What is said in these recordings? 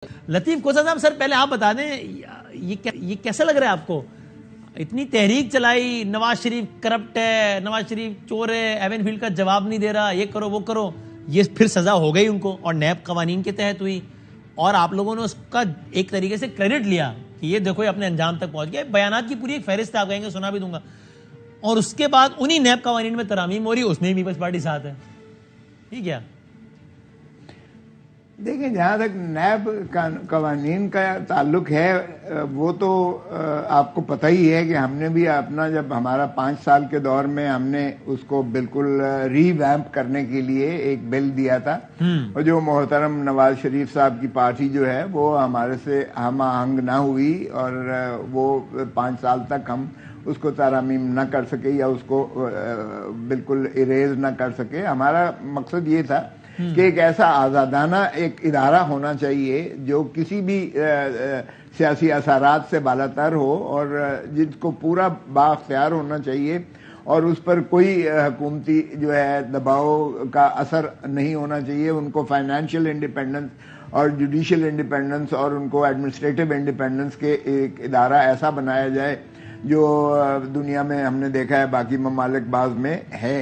لطیف کوسا صاحب، سر پہلے آپ بتا دیں یہ کیسا لگ رہا ہے آپ کو؟ اتنی تحریک چلائی، نواز شریف کرپٹ ہے، نواز شریف چور ہے، ایون فیلڈ کا جواب نہیں دے رہا، یہ کرو وہ کرو، یہ پھر سزا ہو گئی ان کو اور نیب قوانین کے تحت ہوئی، اور آپ لوگوں نے اس کا ایک طریقے سے کریڈٹ لیا کہ یہ دیکھو یہ اپنے انجام تک پہنچ گیا۔ بیانات کی پوری ایک فہرست آپ کہیں گے، سنا بھی دوں گا، اور اس کے بعد انہی نیب قوانین میں ترامیم ہو رہی، اس میں پیپلز پارٹی ساتھ ہے، ٹھیک ہے؟ دیکھیں، جہاں تک نیب قوانین کا تعلق ہے وہ تو آپ کو پتہ ہی ہے کہ ہم نے بھی اپنا جب ہمارا 5 سال کے دور میں ہم نے اس کو بالکل ری ویمپ کرنے کے لیے ایک بل دیا تھا، اور جو محترم نواز شریف صاحب کی پارٹی جو ہے وہ ہمارے سے ہم آہنگ نہ ہوئی، اور وہ 5 سال تک ہم اس کو ترامیم نہ کر سکے یا اس کو بالکل اریز نہ کر سکے۔ ہمارا مقصد یہ تھا کہ ایک ایسا آزادانہ ایک ادارہ ہونا چاہیے جو کسی بھی سیاسی اثرات سے بالاتر ہو، اور جس کو پورا بااختیار ہونا چاہیے، اور اس پر کوئی حکومتی جو ہے دباؤ کا اثر نہیں ہونا چاہیے۔ ان کو فائنینشیل انڈیپینڈنس اور جوڈیشل انڈیپینڈنس اور ان کو ایڈمنسٹریٹو انڈیپینڈنس کے ایک ادارہ ایسا بنایا جائے جو دنیا میں ہم نے دیکھا ہے باقی ممالک بعض میں ہے۔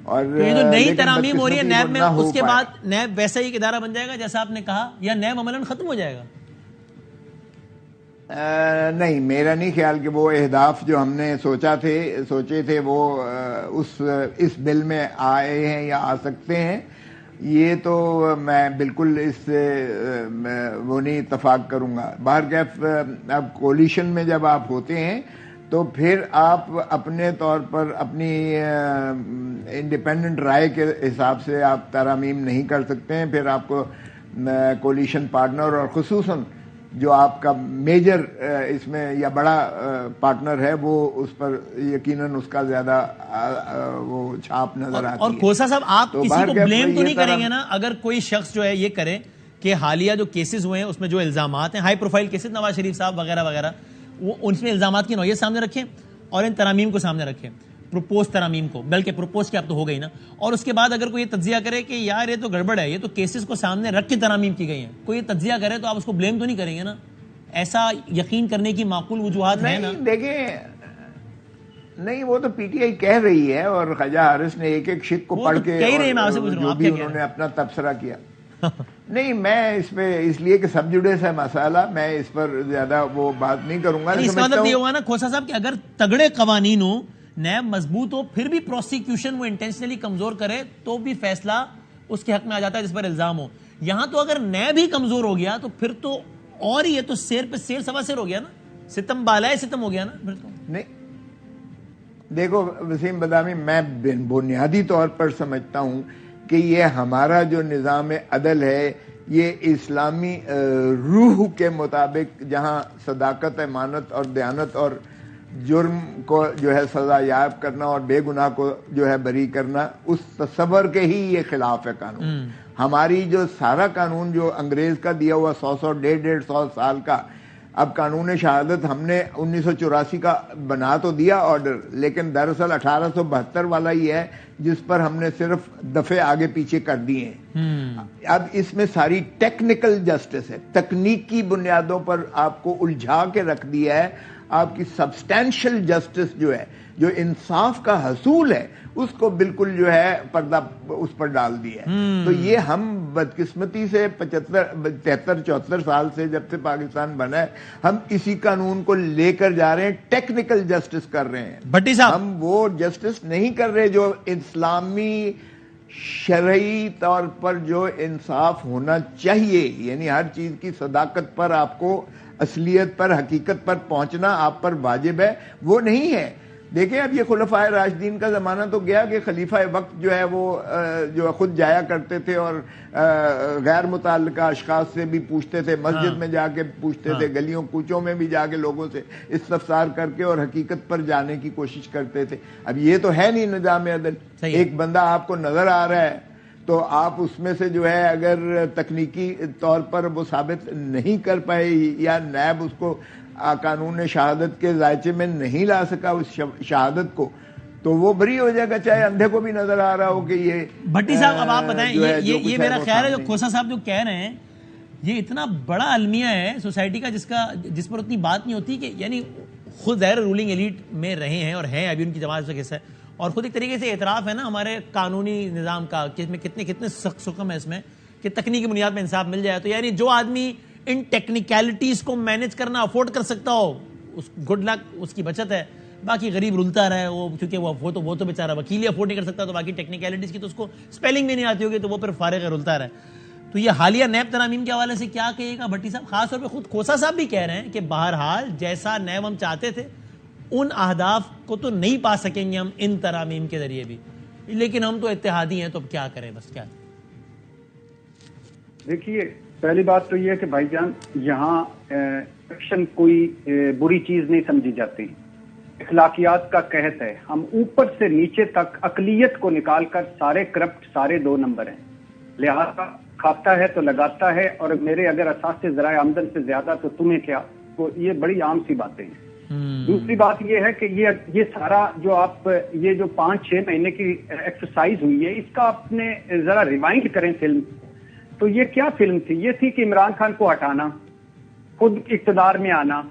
اور یہ جو نئی ترامیم ہو رہی ہے نیب میں، اس کے بعد نیب ویسا ہی ایک ادارہ بن جائے گا جیسا آپ نے کہا، یا نیب عملاً ختم ہو جائے گا؟ نہیں، میرا نہیں خیال کہ وہ اہداف جو ہم نے سوچے تھے وہ اس بل میں آئے ہیں یا آ سکتے ہیں۔ یہ تو میں بالکل اس سے وہ نہیں اتفاق کروں گا۔ بہرکیف اب کولیشن میں جب آپ ہوتے ہیں تو پھر آپ اپنے طور پر اپنی انڈیپینڈنٹ رائے کے حساب سے آپ ترامیم نہیں کر سکتے ہیں۔ پھر آپ کو کولیشن پارٹنر، اور خصوصاً جو آپ کا میجر اس میں یا بڑا پارٹنر ہے، وہ اس پر یقیناً اس کا زیادہ وہ چھاپ نظر آتی ہے۔ اور کوسا صاحب، آپ کسی کو بلیم تو نہیں کریں گے نا اگر کوئی شخص جو ہے یہ کرے کہ حالیہ جو کیسز ہوئے ہیں اس میں جو الزامات ہیں، high profile cases, Nawaz Sharif صاحب وغیرہ وغیرہ، وہ ان میں الزامات کی نوعیت سامنے رکھیں اور ان ترامیم کو سامنے رکھیں، پروپوز ترامیم کو، بلکہ پروپوز کیا اب تو ہو گئی نا، اور اس کے بعد اگر کوئی یہ تجزیہ کرے کہ یار یہ تو گڑبڑ ہے، یہ تو کیسز کو سامنے رکھ کے ترامیم کی گئی ہیں، کوئی یہ تجزیہ کرے تو آپ اس کو بلیم تو نہیں کریں گے نا؟ ایسا یقین کرنے کی معقول وجوہات ہیں نا؟ دیکھیں، نہیں، وہ تو پی ٹی آئی کہہ رہی ہے، اور خواجہ حارث نے ایک ایک شک کو پڑھ کے جو بھی انہوں نے اپنا تبصرہ کیا۔ نہیں، میں اس پہ اس لیے کہ سب جڈیس ہے مسئلہ، میں اس پر زیادہ وہ بات نہیں کروں گا۔ اس کا مطلب یہ ہوگا نا کھوسا صاحب کہ اگر تگڑے قوانین ہو، نیب مضبوط ہو، پھر بھی پروسیکیوشن وہ انٹینشنلی کمزور کرے تو بھی فیصلہ اس کے حق میں آ جاتا ہے جس پر الزام ہو۔ یہاں تو اگر نیب ہی کمزور ہو گیا تو پھر تو اور یہ تو سیر پہ سیر سوا سیر ہو گیا نا، ستم بالائے ستم ہو گیا نا پھر تو۔ نہیں، دیکھو وسیم بادامی، میں بنیادی طور پر سمجھتا ہوں کہ یہ ہمارا جو نظام عدل ہے یہ اسلامی روح کے مطابق، جہاں صداقت، امانت اور دیانت اور جرم کو جو ہے سزا یاب کرنا اور بے گناہ کو جو ہے بری کرنا، اس تصور کے ہی یہ خلاف ہے قانون۔ ہماری جو سارا قانون جو انگریز کا دیا ہوا 100 150 سال کا، اب قانون شہادت ہم نے 1984 کا بنا تو دیا آرڈر، لیکن دراصل 1872 والا ہی ہے جس پر ہم نے صرف دفعے آگے پیچھے کر دیے ہیں۔ اب اس میں ساری ٹیکنیکل جسٹس ہے، تکنیکی بنیادوں پر آپ کو الجھا کے رکھ دیا ہے۔ آپ کی سبسٹینشل جسٹس جو ہے، جو انصاف کا حصول ہے، اس کو بالکل جو ہے پردہ اس پر ڈال دیا ہے۔ تو یہ ہم بدقسمتی سے 73 74 سال سے جب سے پاکستان بنا ہے، ہم اسی قانون کو لے کر جا رہے ہیں، ٹیکنیکل جسٹس کر رہے ہیں۔ بھٹی صاحب، ہم وہ جسٹس نہیں کر رہے جو اسلامی شرعی طور پر جو انصاف ہونا چاہیے، یعنی ہر چیز کی صداقت پر، آپ کو اصلیت پر، حقیقت پر پہنچنا آپ پر واجب ہے، وہ نہیں ہے۔ دیکھیں، اب یہ خلفائے راشدین کا زمانہ تو گیا کہ خلیفہ وقت جو ہے وہ جو خود جایا کرتے تھے اور غیر متعلقہ اشخاص سے بھی پوچھتے تھے، مسجد میں جا کے پوچھتے تھے، گلیوں کوچوں میں بھی جا کے لوگوں سے استفسار کر کے اور حقیقت پر جانے کی کوشش کرتے تھے۔ اب یہ تو ہے نہیں نظام عدل۔ ایک بندہ آپ کو نظر آ رہا ہے تو آپ اس میں سے جو ہے اگر تکنیکی طور پر وہ ثابت نہیں کر پائے یا نیب اس کو قانون شہادت کے ذائچے میں نہیں لا سکا اس شہادت کو، تو وہ بری ہو جائے گا، چاہے اندھے کو بھی نظر آ رہا ہو کہ یہ۔ بھٹی صاحب، اب آپ بتائیں، یہ میرا خیال ہے جو کھوسا صاحب جو کہہ رہے ہیں یہ اتنا بڑا المیہ ہے سوسائٹی کا جس پر اتنی بات نہیں ہوتی کہ یعنی خود ظاہر رولنگ ایلیٹ میں رہے ہیں اور ہیں ابھی ان کی جماعت کا حصہ ہے, اور خود ایک طریقے سے اعتراف ہے نا ہمارے قانونی نظام کا کہ اس میں کتنے سخت سکم ہے اس میں کہ تکنیکی بنیاد میں انصاف مل جائے. تو یعنی جو آدمی ان ٹیکنیکلٹیز کو مینج کرنا افورڈ کر سکتا ہو اس گڈ لک, اس کی بچت ہے. باقی غریب رلتا رہے وہ, کیونکہ وہ تو بیچارہ وکیل ہی افورڈ نہیں کر سکتا, تو باقی ٹیکنیکلٹیز کی تو اس کو اسپیلنگ بھی نہیں آتی ہوگی, تو وہ پھر فارغ رلتا رہے. تو یہ حالیہ نیب ترامیم کے حوالے سے کیا کہیے گا بھٹی صاحب؟ خاص طور پہ خود کھوسا صاحب بھی کہہ رہے ہیں کہ بہرحال جیسا نیب ہم چاہتے تھے ان اہداف کو تو نہیں پا سکیں گے ہم ان ترامیم کے ذریعے بھی, لیکن ہم تو اتحادی ہیں, تو اب کیا کریں؟ بس کیا دیکھیے, پہلی بات تو یہ ہے کہ بھائی جان یہاں ایکشن کوئی بری چیز نہیں سمجھی جاتی, اخلاقیات کا قحط ہے. ہم اوپر سے نیچے تک اقلیت کو نکال کر سارے کرپٹ, سارے 2 نمبر ہیں. لہذا کھاتا ہے تو لگاتا ہے, اور میرے اگر اساس ذرائع آمدن سے زیادہ تو تمہیں کیا, تو یہ بڑی عام سی باتیں ہیں. دوسری بات یہ ہے کہ یہ سارا جو آپ یہ جو 5-6 مہینے کی ایکسرسائز ہوئی ہے, اس کا اپنے ذرا ریوائنڈ کریں فلم, تو یہ کیا فلم تھی؟ یہ تھی کہ عمران خان کو ہٹانا, خود اقتدار میں آنا.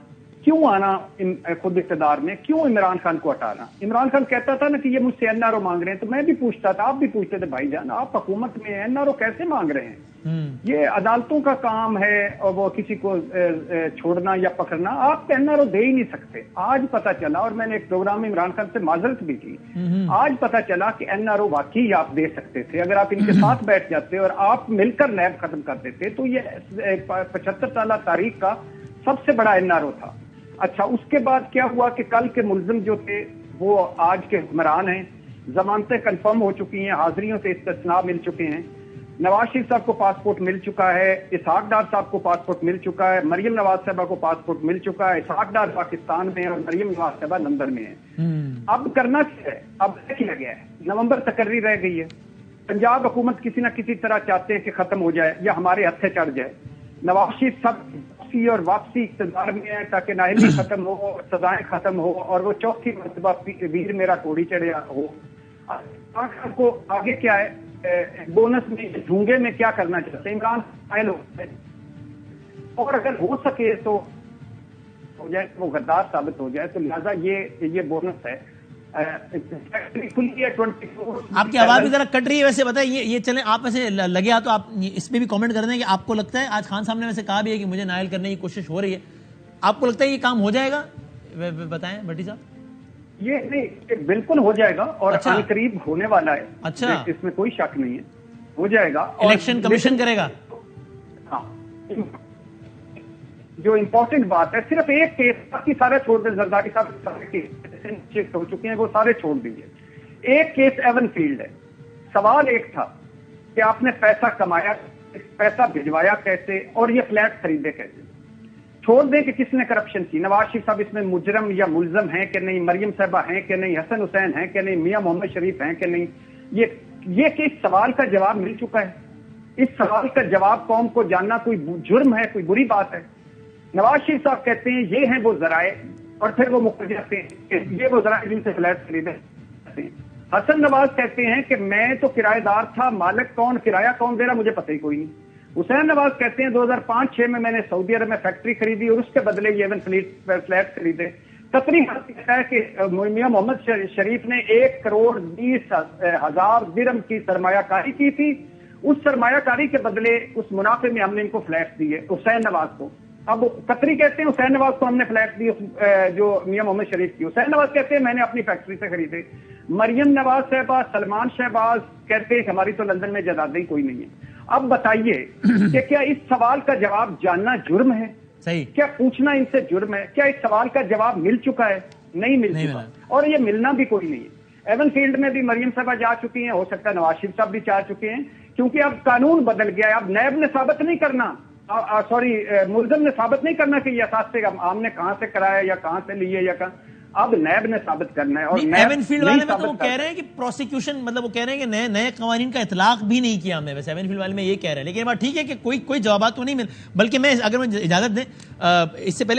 کیوں آنا خود اقتدار میں؟ کیوں عمران خان کو ہٹانا؟ عمران خان کہتا تھا نا کہ یہ مجھ سے این آر او مانگ رہے ہیں, تو میں بھی پوچھتا تھا, آپ بھی پوچھتے تھے, بھائی جان آپ حکومت میں این آر او کیسے مانگ رہے ہیں؟ یہ عدالتوں کا کام ہے, اور وہ کسی کو چھوڑنا یا پکڑنا, آپ این آر او دے ہی نہیں سکتے. آج پتا چلا, اور میں نے ایک پروگرام میں عمران خان سے معذرت بھی کی, آج پتا چلا کہ این آر او واقعی آپ دے سکتے تھے. اگر آپ ان کے ساتھ بیٹھ جاتے اور آپ مل کر نیب ختم کر دیتے, تو یہ 75 سالہ تاریخ کا سب سے بڑا این آر او تھا. اچھا, اس کے بعد کیا ہوا کہ کل کے ملزم جو تھے وہ آج کے حکمران ہیں, ضمانتیں کنفرم ہو چکی ہیں, حاضریوں سے استثناء مل چکے ہیں. نواز شریف صاحب کو پاسپورٹ مل چکا ہے, اسحاق ڈار صاحب کو پاسپورٹ مل چکا ہے, مریم نواز صاحبہ کو پاسپورٹ مل چکا ہے. اسحاق ڈار پاکستان میں ہے اور مریم نواز صاحبہ لندن میں ہے. اب کرنا کیا ہے؟ اب کیا گیا ہے, نومبر تقرری رہ گئی ہے. پنجاب حکومت کسی نہ کسی طرح چاہتے ہیں کہ ختم ہو جائے یا ہمارے ہتھے چڑھ جائے. نواز شریف صاحب اور واپسی اقتدار میں ہے تاکہ نااہلی ختم ہو, سزائیں ختم ہو, اور وہ 4تھی مرتبہ ویر میرا کوڑی چڑھیا ہو. کو آگے کیا ہے بونس میں, ڈھونگے میں کیا کرنا چاہتے ہیں عمران قائل ہو جائے, اور اگر ہو سکے تو ہو جائے, وہ غدار ثابت ہو جائے. تو لہٰذا یہ بونس ہے. آپ کی آواز بھی ذرا کٹ رہی ہے, ویسے بتائیں یہ چلیں آپ ویسے لگے تو آپ اس پہ بھی کامنٹ کر دیں کہ آپ کو لگتا ہے, آج خان صاحب نے ویسے کہا بھی ہے کہ مجھے نائل کرنے کی کوشش ہو رہی ہے, آپ کو لگتا ہے یہ کام ہو جائے گا؟ بتائیں بھٹی صاحب. یہ نہیں, بالکل ہو جائے گا, اور ان قریب ہونے والا ہے. اچھا, اس میں کوئی شک نہیں ہے, ہو جائے گا. الیکشن کمیشن کرے گا. ہاں, جو امپورٹنٹ بات ہے, صرف ایک کیس باقی سارے چھوڑ دیں. زرداری صاحب چیک ہو چکے ہیں, وہ سارے چھوڑ دیجیے. ایک کیس ایون فیلڈ ہے. سوال ایک تھا کہ آپ نے پیسہ کمایا, پیسہ بھجوایا کیسے, اور یہ فلیٹ خریدے کیسے. چھوڑ دیں کہ کس نے کرپشن کی. نواز شریف صاحب اس میں مجرم یا ملزم ہیں کہ نہیں, مریم صاحبہ ہیں کہ نہیں, حسن حسین ہیں کہ نہیں, میاں محمد شریف ہیں کہ نہیں. یہ کہ اس سوال کا جواب مل چکا ہے. اس سوال کا جواب قوم کو جاننا کوئی جرم ہے, کوئی بری بات ہے؟ نواز شریف صاحب کہتے ہیں یہ ہیں وہ ذرائع, اور پھر وہ مکر جاتے ہیں کہ یہ وہ ذرائع جن سے فلیٹ خریدے. حسن نواز کہتے ہیں کہ میں تو کرایہ دار تھا, مالک کون, کرایہ کون دے رہا, مجھے پتہ ہی کوئی نہیں. حسین نواز کہتے ہیں 2005-6 میں نے سعودی عرب میں فیکٹری خریدی اور اس کے بدلے یہ ایون فلیٹ خریدے. قطری کہتا ہے کہ میاں محمد شریف نے 1,20,000 درہم کی سرمایہ کاری کی تھی, اس سرمایہ کاری کے بدلے اس منافع میں ہم نے ان کو فلیٹ دیے, حسین نواز کو. اب قطری کہتے ہیں حسین نواز کو ہم نے فلیٹ دی جو میاں محمد شریف کی. حسین نواز کہتے ہیں میں نے اپنی فیکٹری سے خریدے. مریم نواز صاحبہ, سلمان شہباز کہتے ہیں ہماری تو لندن میں جائیدادیں ہی کوئی نہیں ہے. اب بتائیے کہ کیا اس سوال کا جواب جاننا جرم ہے؟ صحیح. کیا پوچھنا ان سے جرم ہے؟ کیا اس سوال کا جواب مل چکا ہے؟ نہیں مل چکا, اور یہ ملنا بھی کوئی نہیں ہے. ایون فیلڈ میں بھی مریم صاحبہ جا چکی ہیں, ہو سکتا ہے نواز شریف صاحب بھی جا چکے ہیں, کیونکہ اب قانون بدل گیا ہے. اب نیب نے ثابت نہیں کرنا, ملزم نے ثابت نہیں کرنا کہ یہ اثاثے عام نے کہاں سے کرایا یا کہاں سے لیے یا کہاں, اب نیب نے ثابت کرنا ہے. اور ایون فیلڈ والے میں تو وہ کہہ رہے ہیں کہ پروسیکیوشن, مطلب وہ کہہ رہے ہیں کہ نئے قوانین کا اطلاق بھی نہیں کیا ہم نے. ویسے ایون فیلڈ والے میں یہ کہہ رہے ہیں, لیکن بات ٹھیک ہے کہ کوئی جوابات تو نہیں مل, بلکہ میں اگر مجھے اجازت دیں اس سے پہلے